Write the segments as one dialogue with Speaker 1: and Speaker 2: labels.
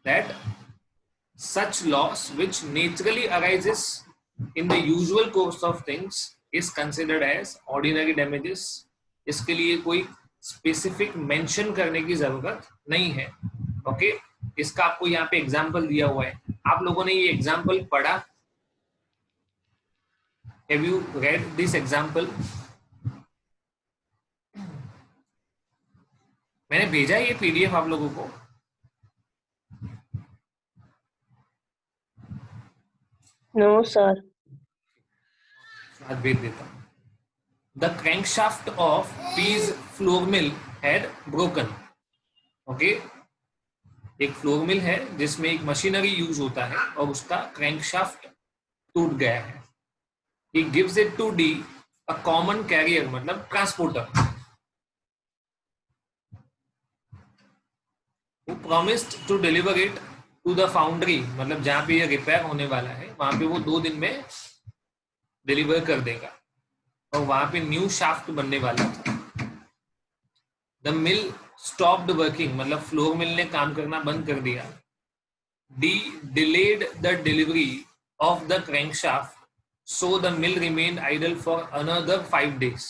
Speaker 1: that such loss which naturally arises in the usual course of things is considered as ordinary damages. इसके लिए कोई specific mention करने की जरूरत नहीं है. ओके, इसका आपको यहाँ पे एग्जांपल दिया हुआ है. आप लोगों ने ये एग्जांपल पढ़ा? Have you read this example? मैंने भेजा ये पीडीएफ आप लोगों को.
Speaker 2: No sir.
Speaker 1: आज भेज देता हूं. The crankshaft of P's floor mill had broken. Okay, एक फ्लोर मिल है जिसमें एक मशीनरी यूज होता है और उसका क्रैंकशाफ्ट टूट गया है. He gives it to D, a common carrier, मतलब transporter, who promised to deliver it to the foundry, मतलब जहां पे ये रिपेयर होने वाला है वहां पे वो 2 दिन में डिलीवर कर देगा और वहां पे न्यू शाफ्ट बनने वाला था. द मिल स्टॉप्ड वर्किंग, मतलब फ्लोर मिल ने काम करना बंद कर दिया. D delayed the delivery of the crankshaft, so the mill remained idle for another 5 days.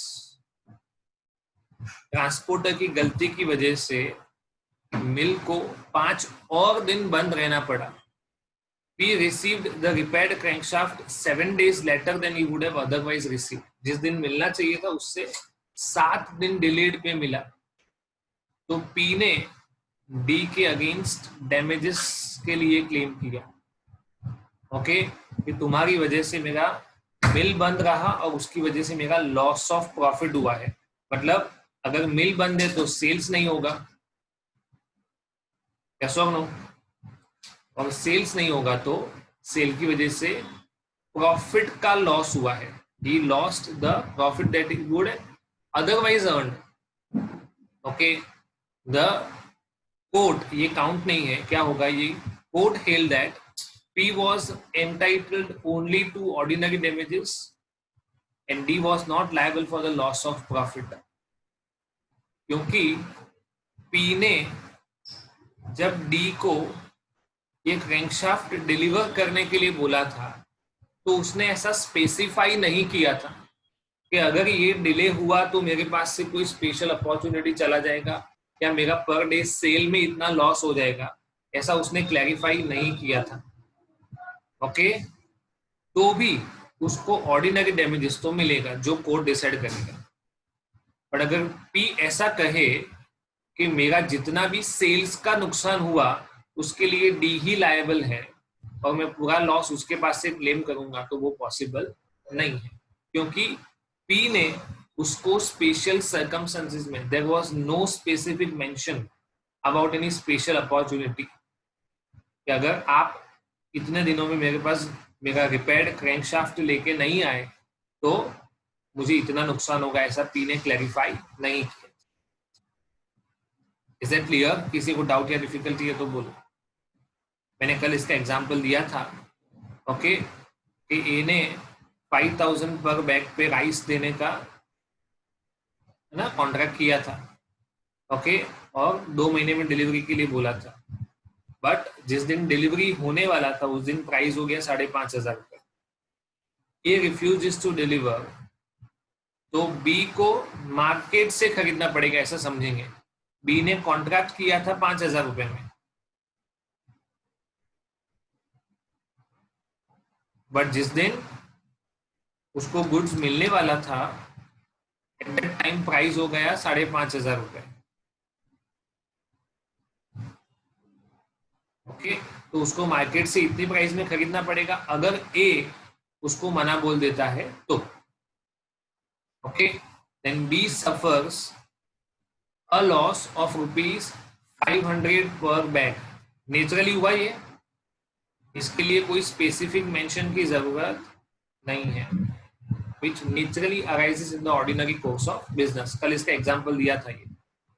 Speaker 1: Transporter की गलती की वजह से मिल को 5 और दिन बंद रहना पड़ा. He received the repaired crankshaft 7 days later than he would have otherwise received. जिस दिन मिलना चाहिए था उससे 7 दिन डिलेड पे मिला. तो P ने D के अगेंस्ट डैमेजेस के लिए क्लेम किया. ओके, कि तुम्हारी वजह से मेरा मिल बंद रहा और उसकी वजह से मेरा लॉस ऑफ प्रॉफिट हुआ है. मतलब अगर मिल बंद है तो सेल्स नहीं होगा, कैसा नो, और सेल्स नहीं होगा तो सेल की वजह से प्रॉफिट का लॉस हुआ है. He lost the profit that he would otherwise earned. Okay, the court, ये काउंट नहीं है, क्या होगा ये, court held that P was entitled only to ordinary damages and D was not liable for the loss of profit. क्योंकि P ने जब D को ये क्रैंकशाफ्ट डिलीवर करने के लिए बोला था तो उसने ऐसा स्पेसिफाई नहीं किया था कि अगर ये डिले हुआ तो मेरे पास से कोई स्पेशल अपॉर्चुनिटी चला जाएगा या मेरा पर डे सेल में इतना लॉस हो जाएगा. ऐसा उसने क्लैरिफाई नहीं किया था. ओके, तो भी उसको ऑर्डिनरी डैमेजेस तो मिलेगा जो कोर्ट डिसाइड करेगा. पर अगर पी ऐसा कहे कि मेरा जितना भी सेल्स का नुकसान हुआ उसके लिए डी ही लायबल है और मैं पूरा लॉस उसके पास से क्लेम करूंगा, तो वो पॉसिबल नहीं है. क्योंकि पी ने उसको स्पेशल सर्कमस्टेंसेस में, there was no specific mention about any special opportunity कि अगर आप इतने दिनों में मेरे पास मेरा रिपेयर्ड क्रैंकशाफ्ट लेके नहीं आए तो मुझे इतना नुकसान होगा, ऐसा पी ने क्लैरिफाई नहीं किया. Is that clear? किसी को डाउट या डिफिकल्टी है तो बोलो. मैंने कल इसका एग्जाम्पल दिया था. ओके, कि ए ने 5000 पर बैग पे राइस देने का ना कॉन्ट्रैक्ट किया था. ओके, और 2 महीने में डिलीवरी के लिए बोला था. बट जिस दिन डिलीवरी होने वाला था उस दिन प्राइस हो गया 5,500 रुपये. ये रिफ्यूज टू डिलीवर, तो बी को मार्केट से खरीदना पड़ेगा, ऐसा समझेंगे. बी ने कॉन्ट्रैक्ट किया था 5,000 रुपए में, बट जिस दिन उसको गुड्स मिलने वाला था एट दैट टाइम प्राइस हो गया 5,500 रुपए. ओके, तो उसको मार्केट से इतनी प्राइस में खरीदना पड़ेगा अगर ए उसको मना बोल देता है तो. Okay, then B suffers a loss of ₹500 per bag. Naturally हुआ ये, इसके लिए कोई स्पेसिफिक मेंशन की जरूरत नहीं है. which naturally arises in the ordinary course of business. कल इसका एग्जांपल दिया था ये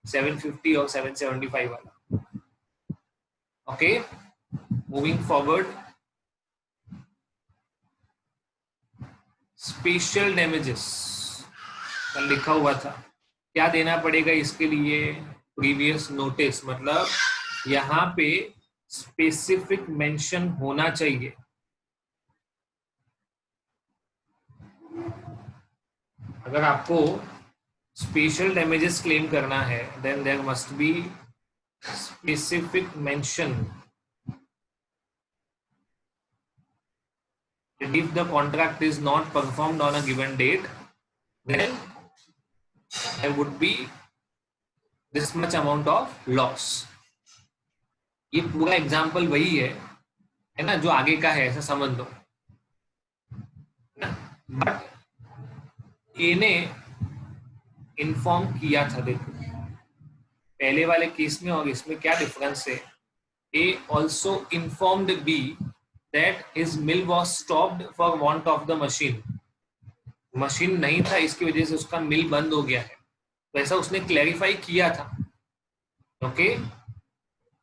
Speaker 1: 750 और 775 वाला. Okay, moving forward. Special damages कल लिखा हुआ था, क्या देना पड़ेगा इसके लिए? प्रीवियस नोटिस, मतलब यहाँ पे स्पेसिफिक मेंशन होना चाहिए। अगर आपको स्पेशल डैमेजेस क्लेम करना है then there must be specific mention that if the contract is not performed on a given date then there would be this much amount of loss। ये पूरा example वही है ना, जो आगे का है, ऐसा समझ लो। बट ए ने इन्फॉर्म किया था, देखो पहले वाले केस में और इसमें क्या डिफरेंस है। A also informed B that his mill was stopped for want of the machine. Machine नहीं था, इसकी वजह से उसका मिल बंद हो गया है, तो ऐसा उसने क्लैरिफाई किया था। Okay,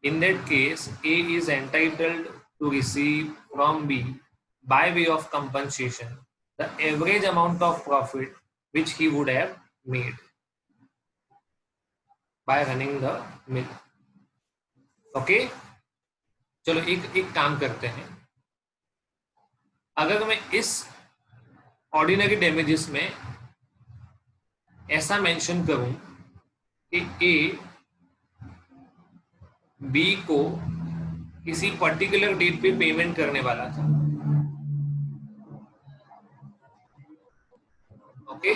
Speaker 1: in that case A is entitled to receive from B by way of compensation the average amount of profit which he would have made by running the mill। Okay, चलो एक काम करते हैं। अगर मैं इस ऑर्डिनरी डैमेजेस में ऐसा मेंशन करूं कि ए बी को किसी पर्टिकुलर डेट पे पेमेंट करने वाला था। Okay,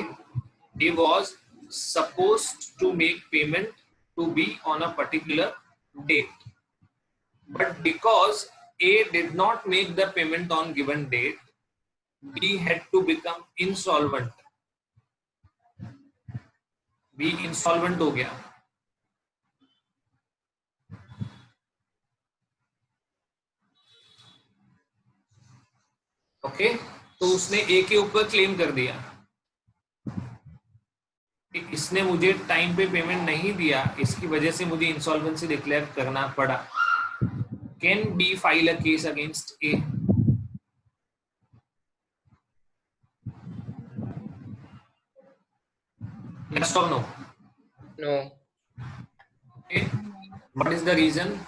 Speaker 1: he was supposed to make payment to B on a particular date, but because A did not make the payment on given date, B had to become insolvent। B insolvent हो गया। Okay, तो उसने A के ऊपर claim कर दिया कि इसने मुझे टाइम पे पेमेंट नहीं दिया, इसकी वजह से मुझे इंसॉल्वेंसी डिक्लेयर करना पड़ा। Can be file a case against A? Yes or no?
Speaker 2: No.
Speaker 1: Okay. What is the reason?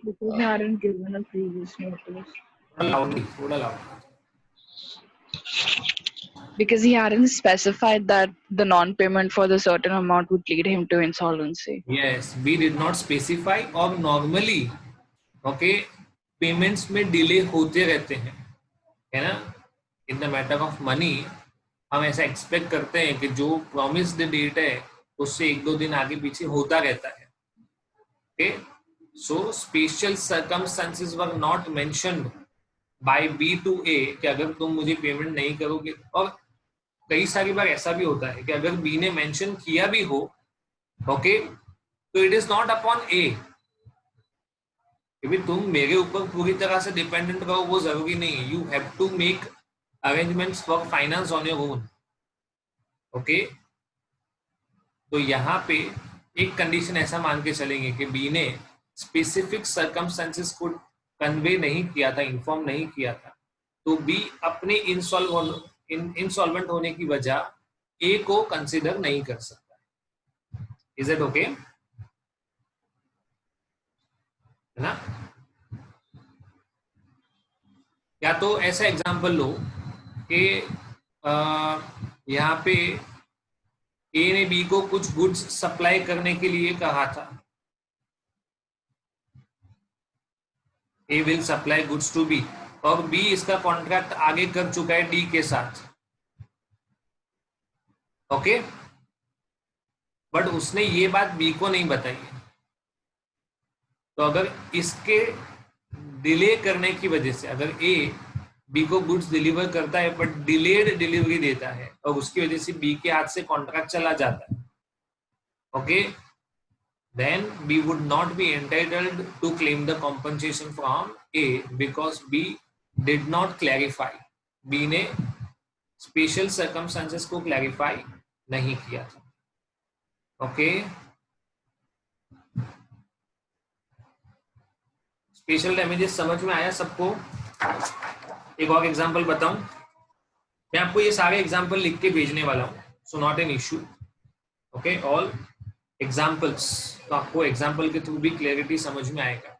Speaker 3: Because they hadn't given a previous notice.
Speaker 1: थोड़ा loudly.
Speaker 3: Because he hadn't specified that the non-payment for the certain amount would lead him to insolvency.
Speaker 1: Yes, B did not specify। और normally, okay, payments में delay होते रहते हैं, है ना। In the matter of money, हम ऐसा expect करते हैं कि जो प्रॉमिस्ड डेट है उससे 1-2 दिन आगे पीछे होता रहता है। Okay, so special circumstances were not mentioned by B to A कि अगर तुम मुझे पेमेंट नहीं करोगे। और कई सारी बार ऐसा भी होता है कि अगर बी ने मेंशन किया भी हो, ओके, तो इट इज नॉट अपॉन ए कि तुम मेरे ऊपर पूरी तरह से डिपेंडेंट रहो, वो जरूरी नहीं है। You have to make arrangements for finance on your own. Okay, तो यहाँ पे एक कंडीशन ऐसा मान के चलेंगे कि बी ने स्पेसिफिक सर्कमस्टेंसेस को कन्वे नहीं किया था, इन्फॉर्म नहीं किया था, तो बी अपने इंसॉल्वेंट होने की वजह ए को कंसिडर नहीं कर सकता। Is it okay? है ना। या तो ऐसा एग्जांपल लो कि यहाँ पे ए ने बी को कुछ गुड्स सप्लाई करने के लिए कहा था। A will supply goods to B और बी इसका कॉन्ट्रैक्ट आगे कर चुका है डी के साथ। ओके, बट उसने ये बात बी को नहीं बताई। तो अगर इसके डिले करने की वजह से अगर ए बी को गुड्स डिलीवर करता है बट डिलेड डिलीवरी देता है और उसकी वजह से बी के हाथ से कॉन्ट्रैक्ट चला जाता है, okay, then B would not be entitled to claim the compensation from A because B did not clarify। B ने special circumstances को clarify नहीं किया था। ओके, स्पेशल डैमेजेस समझ में आया सबको? एक और एग्जांपल बताऊं, मैं आपको ये सारे एग्जांपल लिख के भेजने वाला हूं, so not an issue. Okay, all examples, तो आपको एग्जाम्पल के थ्रू भी क्लैरिटी समझ में आएगा।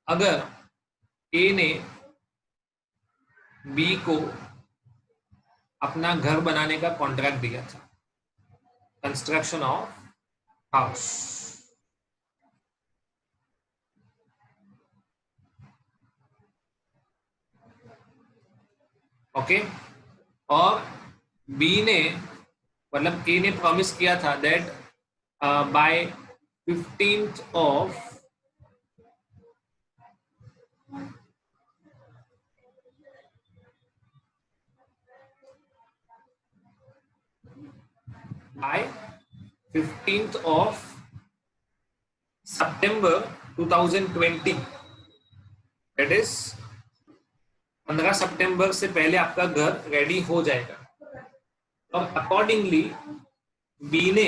Speaker 1: अगर ए ने बी को अपना घर बनाने का कॉन्ट्रैक्ट दिया था, कंस्ट्रक्शन ऑफ हाउस, ओके, और बी ने मतलब ए ने प्रॉमिस किया था that bye 15th of by 15th of September 2020, that is 15 सितंबर से पहले आपका घर रेडी हो जाएगा। और अकॉर्डिंगली बी ने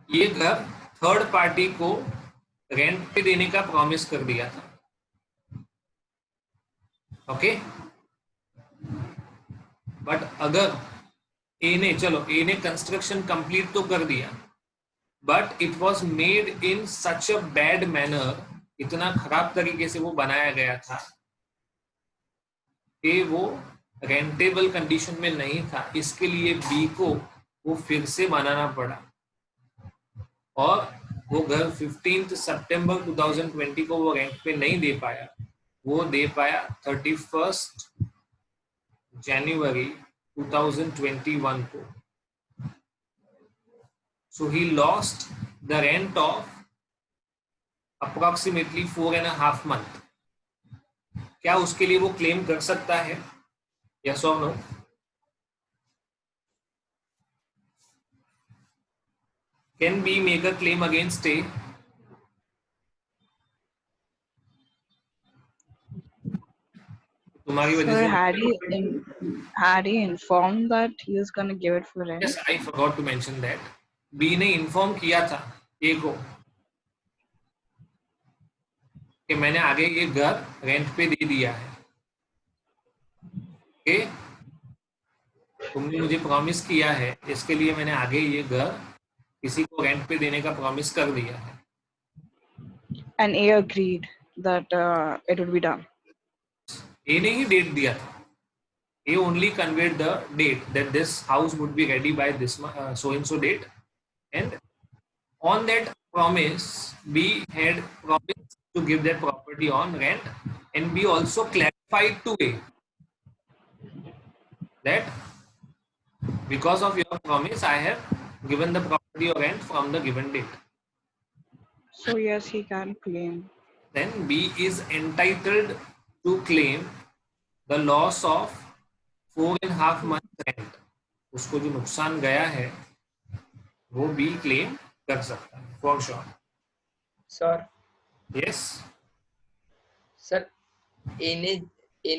Speaker 1: ये घर थर्ड पार्टी को रेंट पे देने का प्रॉमिस कर दिया था, ओके। बट अगर ए ने, चलो ए ने कंस्ट्रक्शन कंप्लीट तो कर दिया, but it was made in such a bad manner, इतना खराब तरीके से वो बनाया गया था कि वो रेंटेबल कंडीशन में नहीं था, इसके लिए बी को वो फिर से बनाना पड़ा, और वो घर 15 सितंबर 2020 को वो रेंट पे नहीं दे पाया, वो दे पाया 31 जनवरी 2021 को। So he lost the rent of approximately 4.5 months. क्या उसके लिए वो क्लेम कर सकता है? Yes or no? Can we make a claim against A? तुम्हारी वजह
Speaker 3: Sir,
Speaker 1: से
Speaker 3: had he informed that he was going to give it for rent?
Speaker 1: Yes, I forgot to mention that. B ने inform किया था A को कि मैंने आगे ये घर रेंट पे दे दिया है, ओके, तुमने मुझे प्रॉमिस किया है, इसके लिए मैंने आगे ये घर किसी को रेंट पे देने का प्रॉमिस कर दिया है।
Speaker 3: And A agreed that it would be done.
Speaker 1: A ने ही डेट दिया था, A only conveyed the date that this house would be ready by this so and so date, and on that promise B had promised to give that property on rent, and B also clarified to A that because of your promise I have given the property on rent from the given date.
Speaker 3: So yes, he can claim.
Speaker 1: Then B is entitled to claim the loss of 4.5 months rent. उसको जो नुकसान गया है वो B claim कर सकता है for sure.
Speaker 4: Sir
Speaker 1: yes
Speaker 4: sir A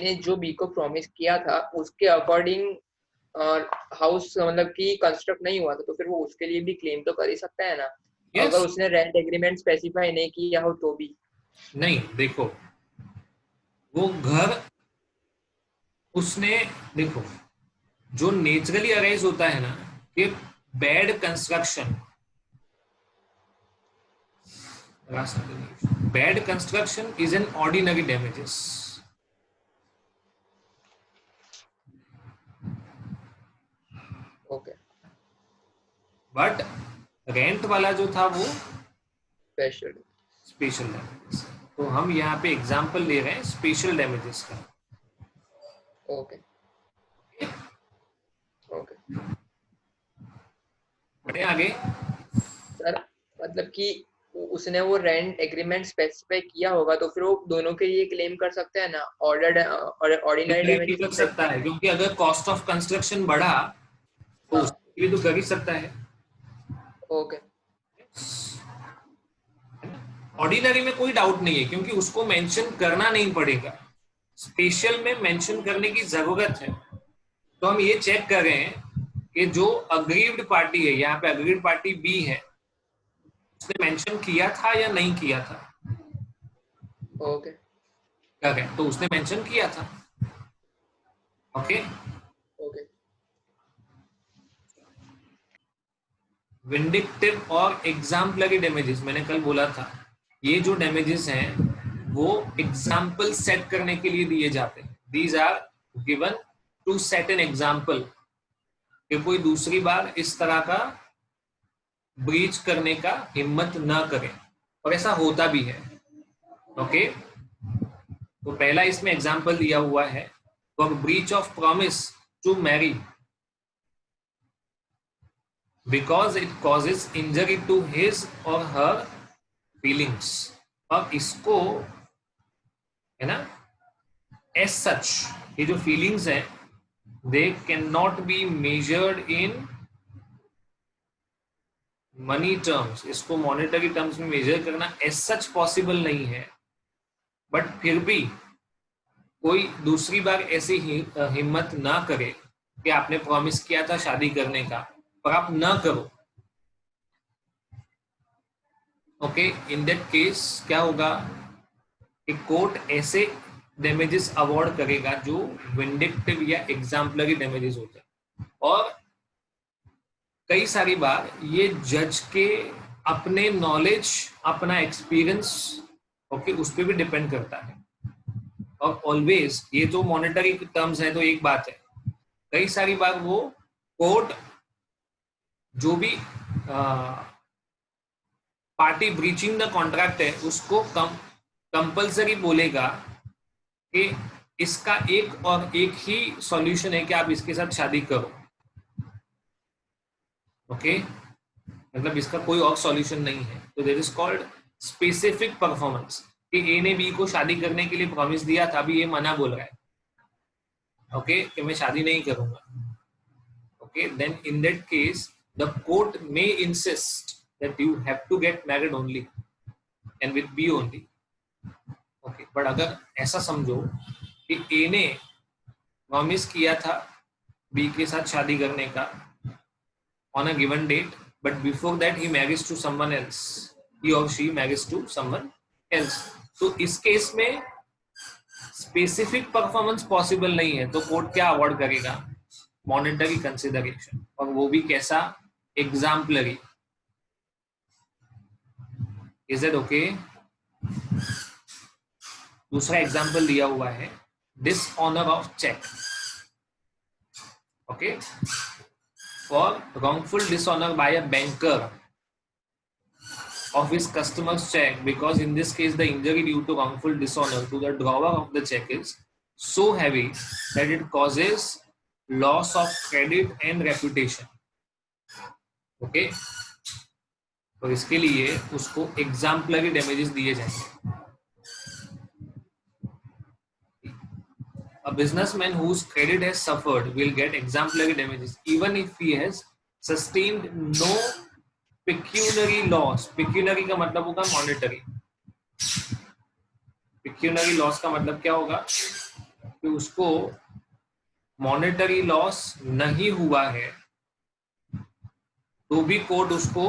Speaker 4: ने जो बी को प्रॉमिस किया था उसके अकॉर्डिंग हाउस मतलब कि कंस्ट्रक्ट नहीं हुआ था, तो फिर वो उसके लिए भी क्लेम तो कर ही सकता है ना?
Speaker 1: Yes.
Speaker 4: अगर उसने रेंट एग्रीमेंट स्पेसिफाई नहीं किया हो तो भी
Speaker 1: नहीं, देखो वो घर उसने, देखो जो नेचुरली अराइज होता है ना कि bad construction, bad construction is an ordinary damages,
Speaker 4: okay,
Speaker 1: but rent वाला जो था वो
Speaker 4: स्पेशल
Speaker 1: डैमेजेस। तो हम यहाँ पे एग्जांपल ले रहे हैं स्पेशल डैमेजेस का,
Speaker 4: ओके ओके।
Speaker 1: बढ़े आगे।
Speaker 4: सर मतलब कि उसने वो रेंट एग्रीमेंट स्पेसिफाई किया होगा तो फिर वो दोनों के लिए क्लेम कर सकते हैं ना? ऑर्डिनरी डैमेज
Speaker 1: कर सकता है, क्योंकि अगर कॉस्ट ऑफ कंस्ट्रक्शन बढ़ा तो उसके लिए तो कर ही सकता है।
Speaker 4: ओके,
Speaker 1: ऑर्डिनरी में कोई डाउट नहीं है, क्योंकि उसको मेंशन करना नहीं पड़ेगा, स्पेशल में मेंशन करने की जरूरत है। तो हम ये चेक कर रहे हैं कि जो अग्रीव्ड पार्टी है, यहाँ पे अग्रीव्ड पार्टी बी है, उसने मेंशन किया था या नहीं किया था?
Speaker 4: ओके,
Speaker 1: तो उसने मेंशन किया था, ओके।
Speaker 4: ओके।
Speaker 1: विंडिक्टिव और एग्जाम्पलरी डैमेजेस, मैंने कल बोला था ये जो डैमेजेस हैं वो एग्जाम्पल सेट करने के लिए दिए जाते हैं. These are given to set an example कि कोई दूसरी बार इस तरह का ब्रीच करने का हिम्मत ना करे, और ऐसा होता भी है. ओके, तो पहला इसमें एग्जाम्पल दिया हुआ है for breach of promise to marry because it causes injury to his or her feelings. और इसको है ना as such ये जो feelings है they cannot be measured in money terms. इसको monetary terms में measure करना as such possible नहीं है, but फिर भी कोई दूसरी बार ऐसी हिम्मत ना करे कि आपने प्रॉमिस किया था शादी करने का पर आप ना करो. ओके, इन दैट केस क्या होगा कि कोर्ट ऐसे डैमेजेस अवॉर्ड करेगा जो विंडिक्टिव या एग्जाम्पलरी डैमेजेस होते हैं. और कई सारी बार ये जज के अपने नॉलेज, अपना एक्सपीरियंस ओके उस पर भी डिपेंड करता है. और ऑलवेज ये तो मॉनेटरी टर्म्स है तो एक बात है, कई सारी बार वो कोर्ट जो भी पार्टी ब्रीचिंग द कॉन्ट्रैक्ट है उसको कंपल्सरी बोलेगा कि इसका एक और एक ही सॉल्यूशन है कि आप इसके साथ शादी करो. ओके, मतलब इसका कोई और सॉल्यूशन नहीं है. तो that is called specific performance कि ए ने बी को शादी करने के लिए प्रॉमिस दिया था, अभी ये मना बोल रहा है ओके कि मैं शादी नहीं करूंगा. Okay, then in that case the court may insist that you have to get married only and with B only. Okay, but अगर ऐसा समझो कि A ने प्रॉमिस किया था B के साथ शादी करने का on a given date, but before that he marries to someone else, he or she marries to someone else. तो इस केस में स्पेसिफिक परफॉर्मेंस पॉसिबल नहीं है, तो कोर्ट क्या अवॉर्ड करेगा? मॉनेटरी कंसिडरेशन, और वो भी कैसा? एग्जाम्पलरी. Is it okay? दूसरा एग्जाम्पल दिया हुआ है dishonour of cheque. Okay, for wrongful dishonor by a banker of his customer's check, because in this case the injury due to wrongful dishonor to the drawer of the check is so heavy that it causes loss of credit and reputation. Okay, तो इसके लिए उसको exemplary damages दिए जाएंगे. A businessman whose credit has suffered will get exemplary damages even if he has sustained no pecuniary loss. Pecuniary का मतलब होगा monetary. Pecuniary loss का मतलब क्या होगा कि उसको monetary loss नहीं हुआ है तो भी कोर्ट उसको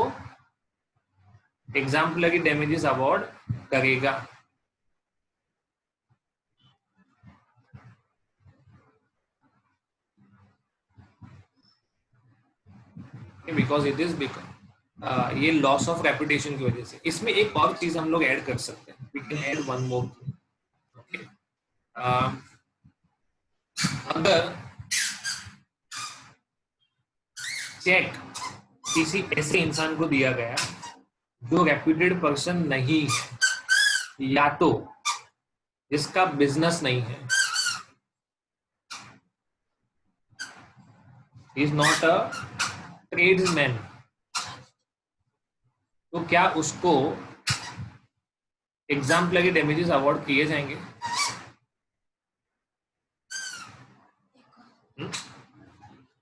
Speaker 1: एग्जाम्पलरी डैमेजेस अवार्ड करेगा. बिकॉज इट इज ये लॉस ऑफ रेपुटेशन की वजह से. इसमें एक और चीज हम लोग ऐड कर सकते हैं, we can add one more. Okay, अगर चेक किसी ऐसे इंसान को दिया गया जो रेप्यूटेड पर्सन नहीं है, या तो जिसका बिजनेस नहीं है, इज नॉट अ ट्रेड्समैन, तो क्या उसको एग्जाम्पलरी डैमेजेस अवार्ड किए जाएंगे?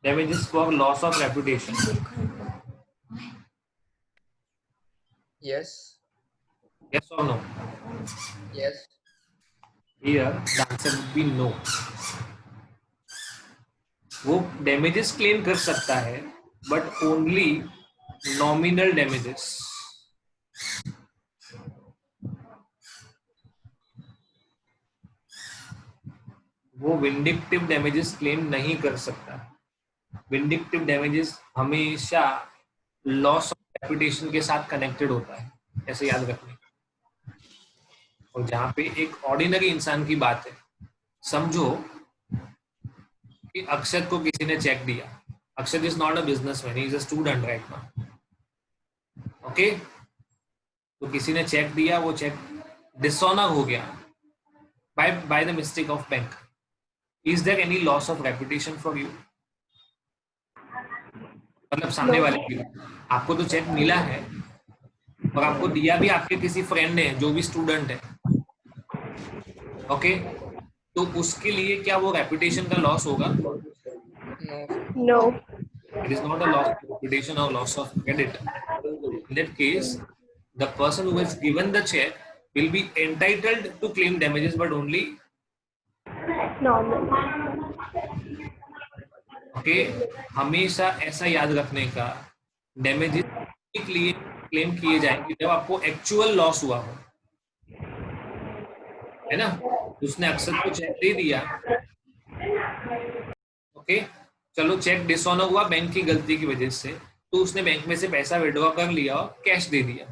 Speaker 1: Damages for loss of reputation.
Speaker 4: Yes.
Speaker 1: Yes or no?
Speaker 4: Yes.
Speaker 1: Here the answer would be no. वो damages claim कर सकता है, but only nominal damages. वो vindictive damages claim नहीं कर सकता. विंडिक्टिव डैमेजेस हमेशा लॉस ऑफ रेपुटेशन के साथ कनेक्टेड होता है, ऐसे याद रखने। और जहां पे एक ऑर्डिनरी इंसान की बात है, समझो कि अक्षत को किसी ने चेक दिया। Akshat is not a businessman, he is a student right now, okay. तो किसी ने चेक दिया, वो चेक डिसऑनर हो गया by the mistake of bank. Is there any loss of reputation for you? मतलब सामने
Speaker 2: No.
Speaker 1: वाले की, आपको तो चेक मिला है और आपको दिया भी आपके किसी फ्रेंड ने जो भी स्टूडेंट है, ओके। तो उसके लिए क्या वो रेपुटेशन का लॉस होगा?
Speaker 4: No.
Speaker 2: No.
Speaker 1: It is not a loss of reputation or loss of credit. In that case, the person who has given the check will be entitled to claim damages, but only,
Speaker 2: Normal.
Speaker 1: okay, हमेशा ऐसा याद रखने का, damages के लिए claim किए जाएंगे जब आपको एक्चुअल लॉस हुआ हो, है ना। उसने अक्षत को चेक दे दिया, ओके, चलो चेक डिसऑनर हुआ बैंक की गलती की वजह से, तो उसने बैंक में से पैसा विड्रॉ कर लिया और कैश दे दिया।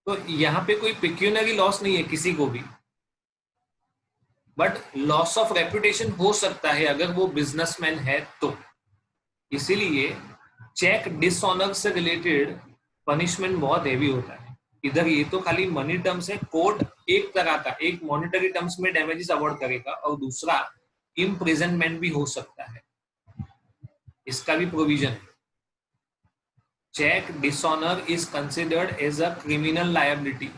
Speaker 1: तो यहाँ पे कोई पिक्यूनरी लॉस नहीं है किसी को भी, बट लॉस ऑफ रेपुटेशन हो सकता है अगर वो बिजनेसमैन है तो। इसीलिए चेक डिसऑनर से रिलेटेड पनिशमेंट बहुत हेवी होता है। इधर ये तो खाली मनी टर्म्स है, कोर्ट एक तरह का, एक मॉनेटरी टर्म्स में डैमेजेस अवॉर्ड करेगा और दूसरा इम्प्रिजनमेंट भी हो सकता है, इसका भी प्रोविजन है। Cheque dishonour is considered as a criminal liability.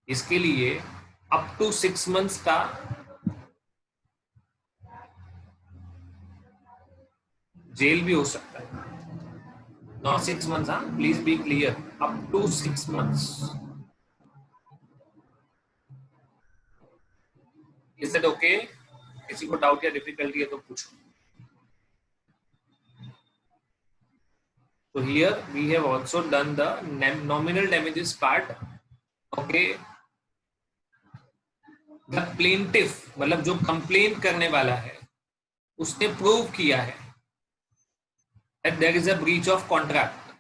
Speaker 1: इसके लिए अप टू 6 months का जेल भी हो सकता है। नॉट 6 months, हाँ, please be clear, up to 6 months। Is it okay? किसी को डाउट या डिफिकल्टी है तो पूछो। So here we have also done the nominal damages part, okay। The plaintiff मतलब जो कंप्लेन करने वाला है उसने प्रूव किया है that there is a breach of contract,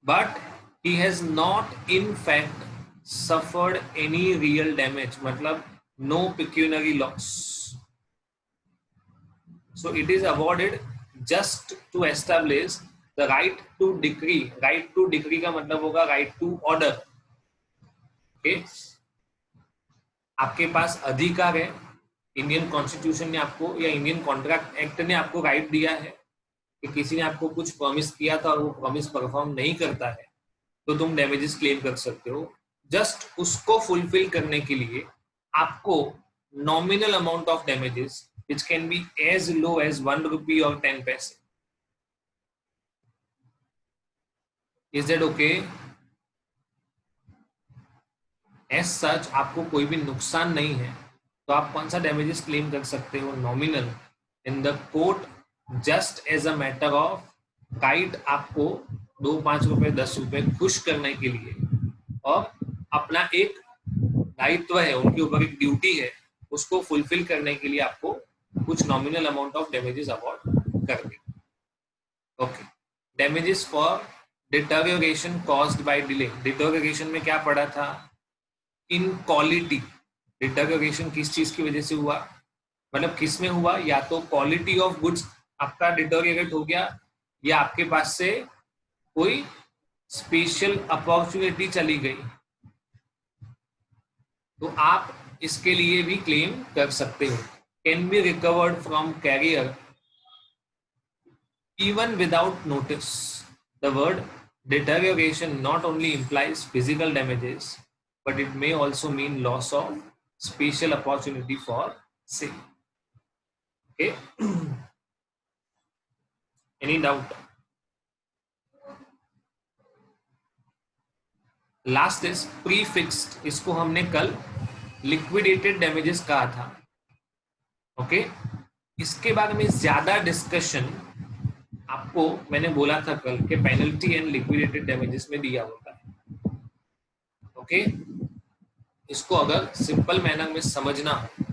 Speaker 1: but he has not in fact suffered any real damage, मतलब no pecuniary loss, so it is awarded just to establish the right to decree। right to decree का मतलब होगा right to order, okay। आपके पास अधिकार है, Indian constitution ने आपको या इंडियन कॉन्ट्रैक्ट एक्ट ने आपको राइट दिया है कि किसी ने आपको कुछ प्रॉमिस किया था और वो प्रॉमिस परफॉर्म नहीं करता है तो तुम डैमेजेस क्लेम कर सकते हो। जस्ट उसको फुलफिल करने के लिए आपको nominal amount of damages which can be as low as 1 rupee or 10 पैसे। Is that okay? As such आपको कोई भी नुकसान नहीं है तो आप कौन सा डैमेजेस क्लेम कर सकते हो? Nominal in the court, just as a matter of right, आपको 2, 5 रुपए 10 रुपए खुश करने के लिए, और अपना एक दायित्व है, उनके ऊपर एक ड्यूटी है, उसको फुलफिल करने के लिए आपको कुछ nominal amount of damages award कर दे, okay. Damages for deterioration caused by delay. Deterioration में क्या पढ़ा था? In quality. डिटोरिएशन किस चीज की वजह से हुआ, मतलब किस में हुआ? या तो क्वालिटी ऑफ गुड्स आपका डिटोरिएट हो गया, या आपके पास से कोई स्पेशल अपॉर्चुनिटी चली गई, तो आप इसके लिए भी क्लेम कर सकते हो। Can be recovered from carrier even without notice। The word deterioration not only implies physical damages, but it may also mean loss of special opportunity for sale, okay। Any doubt? Last is prefixed। इसको हमने कल liquidated damages कहा था, okay। इसके बारे में ज्यादा discussion आपको मैंने बोला था कल के पेनल्टी एंड लिक्विडेटेड डैमेजेस में दिया होता है, ओके। इसको अगर सिंपल मैनर में समझना हो,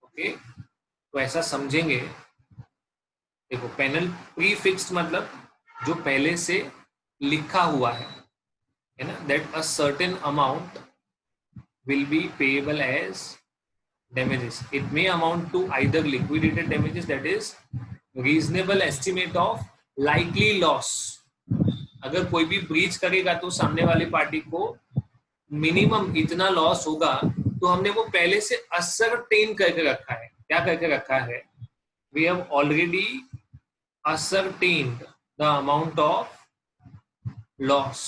Speaker 1: ओके, तो ऐसा समझेंगे देखो पेनल प्री फिक्स्ड मतलब जो पहले से लिखा हुआ है ना, that a certain amount will be payable as damages. It may amount to either liquidated damages, that is reasonable estimate of likely loss. अगर कोई भी ब्रीच करेगा तो सामने वाली पार्टी को मिनिमम इतना लॉस होगा, तो हमने वो पहले से असरटेन करके रखा है. क्या करके रखा है? We have already ascertained the amount of loss.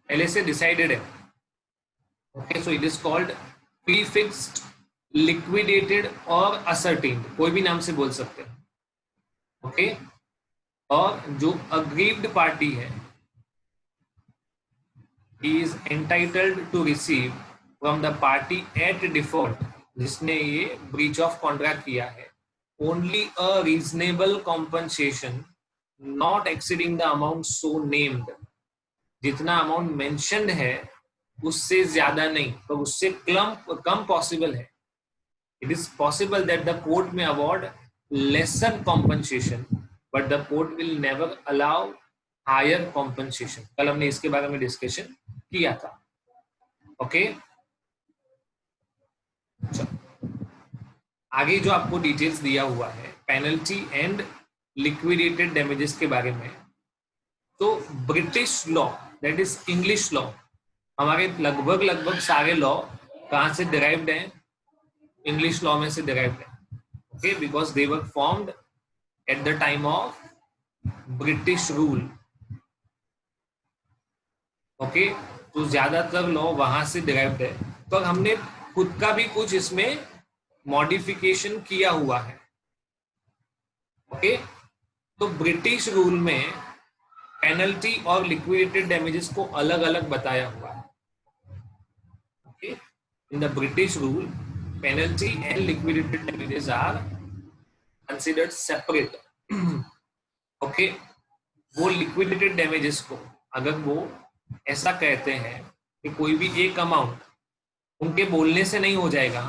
Speaker 1: पहले से डिसाइडेड है. Okay, so it is called prefixed, liquidated और असर्टेन्ड, कोई भी नाम से बोल सकते हैं. ओके, और जो अग्रीव्ड पार्टी है he is entitled to receive from the party at default, जिसने ये ब्रीच ऑफ कॉन्ट्रैक्ट किया है, only a reasonable compensation not exceeding the amount so named. जितना अमाउंट मेंशन्ड है उससे ज्यादा नहीं, तो उससे कम पॉसिबल है. It is possible that the court may award lesser compensation, but the court will never allow higher compensation. कल हमने इसके बारे में डिस्कशन किया था. ओके, आगे जो आपको डिटेल्स दिया हुआ है पेनल्टी एंड लिक्विडेटेड डैमेजेस के बारे में, तो British law that is English law, हमारे लगभग सारे लॉ कहाँ से डिराइव्ड हैं? इंग्लिश लॉ में से डिराइव्ड है. Okay, because they were formed at the time of British rule. Okay, तो ज्यादातर लॉ वहां से डिराइव्ड है, तो हमने खुद का भी कुछ इसमें मॉडिफिकेशन किया हुआ है. ओके, तो ब्रिटिश रूल में पेनल्टी और लिक्विडेटेड डैमेजेस को अलग अलग बताया हुआ है. Okay, in the British rule penalty and liquidated damages are considered separate. Okay, वो लिक्विडेटेड डैमेजेस को अगर वो ऐसा कहते हैं कि कोई भी एक अमाउंट उनके बोलने से नहीं हो जाएगा,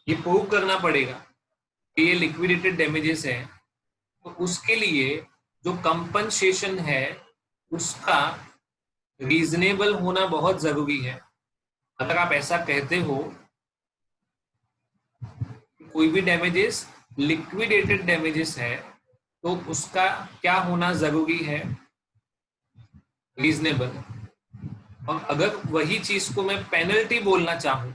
Speaker 1: ये प्रूव करना पड़ेगा कि ये लिक्विडेटेड डैमेजेस है, तो उसके लिए जो कंपनसेशन है उसका रीजनेबल होना बहुत जरूरी है. अगर आप ऐसा कहते हो कोई भी डैमेजेस लिक्विडेटेड डैमेजेस है, तो उसका क्या होना जरूरी है? रीजनेबल. और अगर वही चीज को मैं पेनल्टी बोलना चाहूं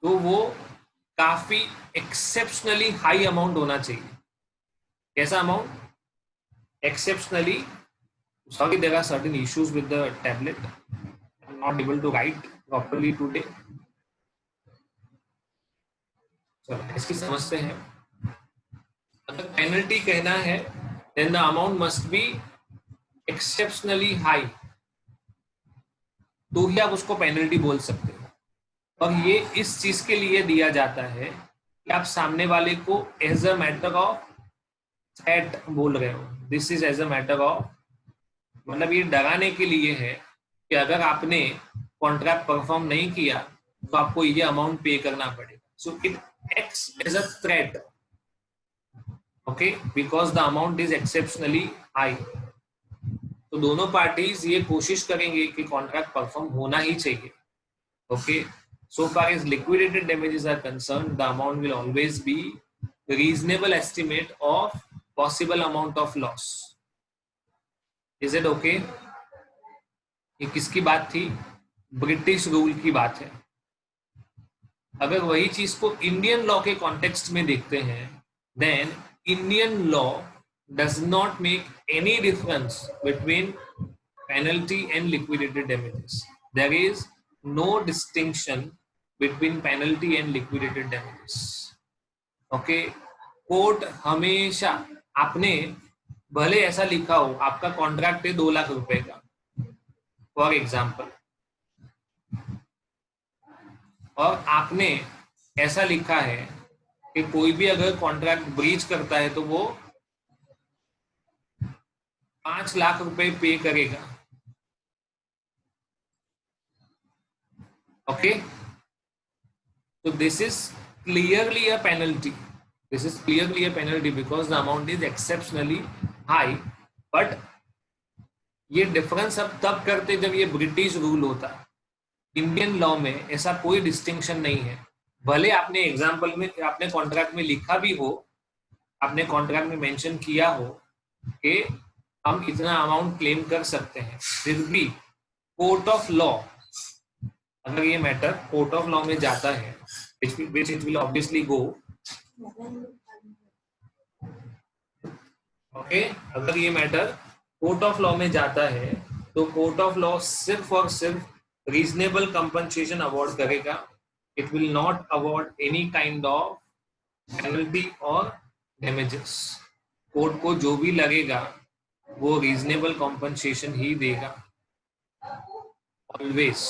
Speaker 1: तो वो काफी एक्सेप्शनली हाई अमाउंट होना चाहिए. कैसा amount? Exceptionally. Sorry, there are certain issues with the tablet, I am not able to write properly today. चलो इसकी समझते हैं. अगर पेनल्टी कहना है then the amount must be exceptionally high, तो ही आप उसको पेनल्टी बोल सकते हो. और ये इस चीज के लिए दिया जाता है कि आप सामने वाले को as a matter of threat बोल रहे हो. This is as a matter of, मतलब ये डराने के लिए है कि अगर आपने कॉन्ट्रैक्ट परफॉर्म नहीं किया तो आपको ये अमाउंट पे करना पड़ेगा. So it acts as a threat. Okay, because the amount is exceptionally high. तो दोनों पार्टीज ये कोशिश करेंगे कि कॉन्ट्रैक्ट परफॉर्म होना ही चाहिए. Okay, so far as liquidated damages are concerned, the amount will always be reasonable estimate of possible amount of loss. Is it okay? ये किसकी बात थी? ब्रिटिश रूल की बात है. अगर वही चीज को इंडियन लॉ के कॉन्टेक्स्ट में देखते हैं, then Indian law does not make any difference between penalty and liquidated damages. There is no distinction between penalty and liquidated damages. Okay, court हमेशा, आपने भले ऐसा लिखा हो आपका कॉन्ट्रैक्ट है 2 लाख रुपए का फॉर एग्जाम्पल, और आपने ऐसा लिखा है कि कोई भी अगर कॉन्ट्रैक्ट ब्रीच करता है तो वो 5 लाख रुपए पे करेगा। Okay, so this is clearly a penalty. This is clearly a penalty because the amount is exceptionally high. But ये डिफरेंस अब तब करते जब ये ब्रिटिश रूल होता। इंडियन लॉ में ऐसा कोई डिस्टिंक्शन नहीं है। भले आपने एग्जाम्पल में, आपने कॉन्ट्रैक्ट में लिखा भी हो, आपने कॉन्ट्रैक्ट में मेंशन किया हो कि हम इतना अमाउंट क्लेम कर सकते हैं, फिर भी कोर्ट ऑफ लॉ, अगर ये मैटर कोर्ट ऑफ लॉ में जाता है, which it will obviously go, okay, अगर ये मैटर कोर्ट ऑफ लॉ में जाता है तो कोर्ट ऑफ लॉ सिर्फ और सिर्फ रीजनेबल कंपनसेशन अवार्ड करेगा। It will not award any kind of penalty और डैमेजेस। कोर्ट को जो भी लगेगा वो रीजनेबल कंपनसेशन ही देगा ऑलवेज।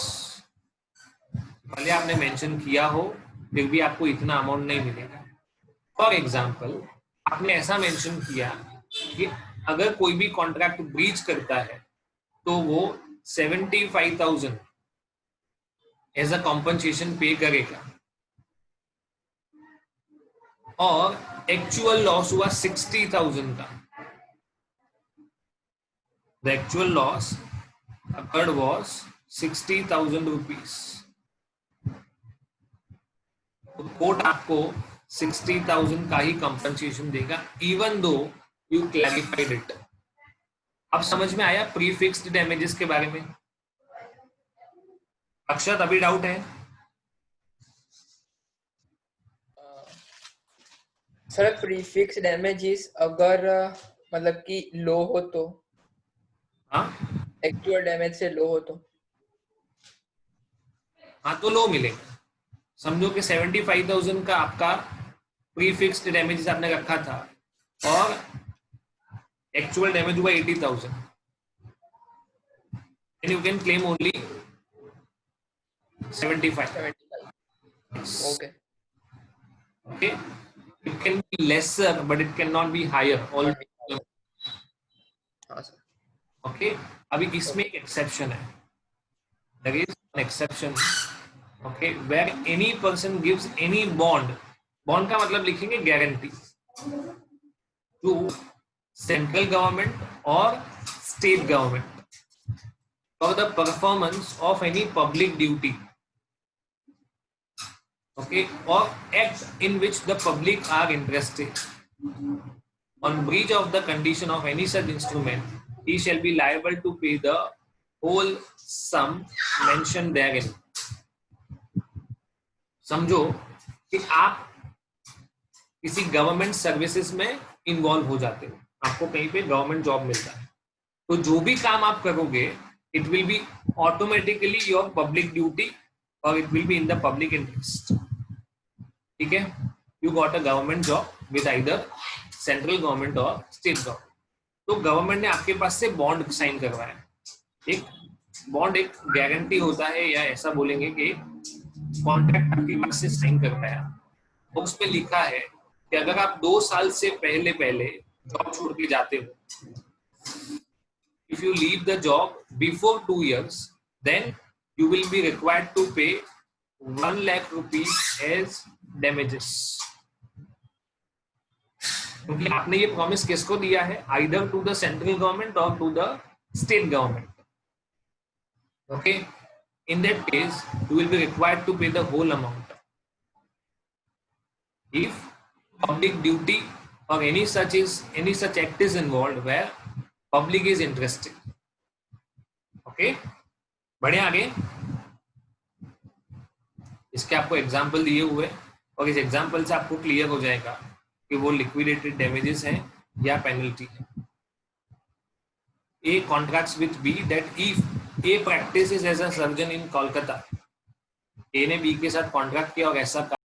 Speaker 1: भले आपने मेंशन किया हो फिर भी आपको इतना अमाउंट नहीं मिलेगा। फॉर एग्जाम्पल, आपने ऐसा मेंशन किया कि अगर कोई भी कॉन्ट्रैक्ट ब्रीच करता है तो वो 75,000 एज अ कॉम्पनसेशन पे करेगा, और एक्चुअल लॉस हुआ 60,000 का। The actual loss occurred was 60,000 rupees. तो कोर्ट आपको 60,000 का ही कंपनसेशन देगा, even though you clarified it. अब समझ में आया प्री फिक्स्ड डैमेजेस के बारे में? अक्षत, अभी डाउट है?
Speaker 4: सर प्रीफिक्स डैमेजेस अगर मतलब कि लो हो तो,
Speaker 1: हाँ
Speaker 4: एक्चुअल डैमेज से लो हो तो?
Speaker 1: हाँ, तो लो मिलेगा। समझो कि 75,000 का आपका प्री फिक्स्ड डैमेजेस आपने रखा था और एक्चुअल डैमेज हुआ 80,000, and you can claim only 75.
Speaker 4: 75. Okay.
Speaker 1: Okay, it can be lesser but it cannot be higher. All
Speaker 4: हाँ सर।
Speaker 1: okay, अभी इसमें एक एक्सेप्शन है। There is an exception, okay, where any person gives any bond. Bond का मतलब लिखेंगे guarantee to central government और state government for the performance of any public duty, okay, or act in which the public are interested. On breach of the condition of any such instrument, he shall be liable to pay the whole sum mentioned therein. समझो कि आप किसी government services में involve हो जाते हो, आपको कहीं पे गवर्नमेंट जॉब मिलता है, तो जो भी काम आप करोगे it will be automatically your public duty और it will be in the public interest. ठीक है, you got a government job with either central government और स्टेट गवर्नमेंट, तो गवर्नमेंट ने आपके पास से बॉन्ड साइन करवाया। एक बॉन्ड एक गारंटी होता है, या ऐसा बोलेंगे कि कॉन्ट्रैक्ट आपके पास से साइन करवाया, उस पे लिखा है कि अगर आप 2 साल से पहले जॉब छोड़ के जाते हो, if you leave the job before 2 years, then you will be required to pay 1 lakh rupees as damages. क्योंकि आपने ये प्रॉमिस किसको दिया है? either to the central government or to the state government. Okay, in that case you will be required to pay the whole amount if public duty or any such act is involved where public is interested. Okay, बढ़े आगे। इसके आपको example दिए हुए, और इस example से आपको क्लियर हो जाएगा कि वो लिक्विडेटेड डैमेजेस हैं या पेनल्टी है। A contracts with B that if A practices as a surgeon in Kolkata, A ने B के साथ कॉन्ट्रैक्ट किया और ऐसा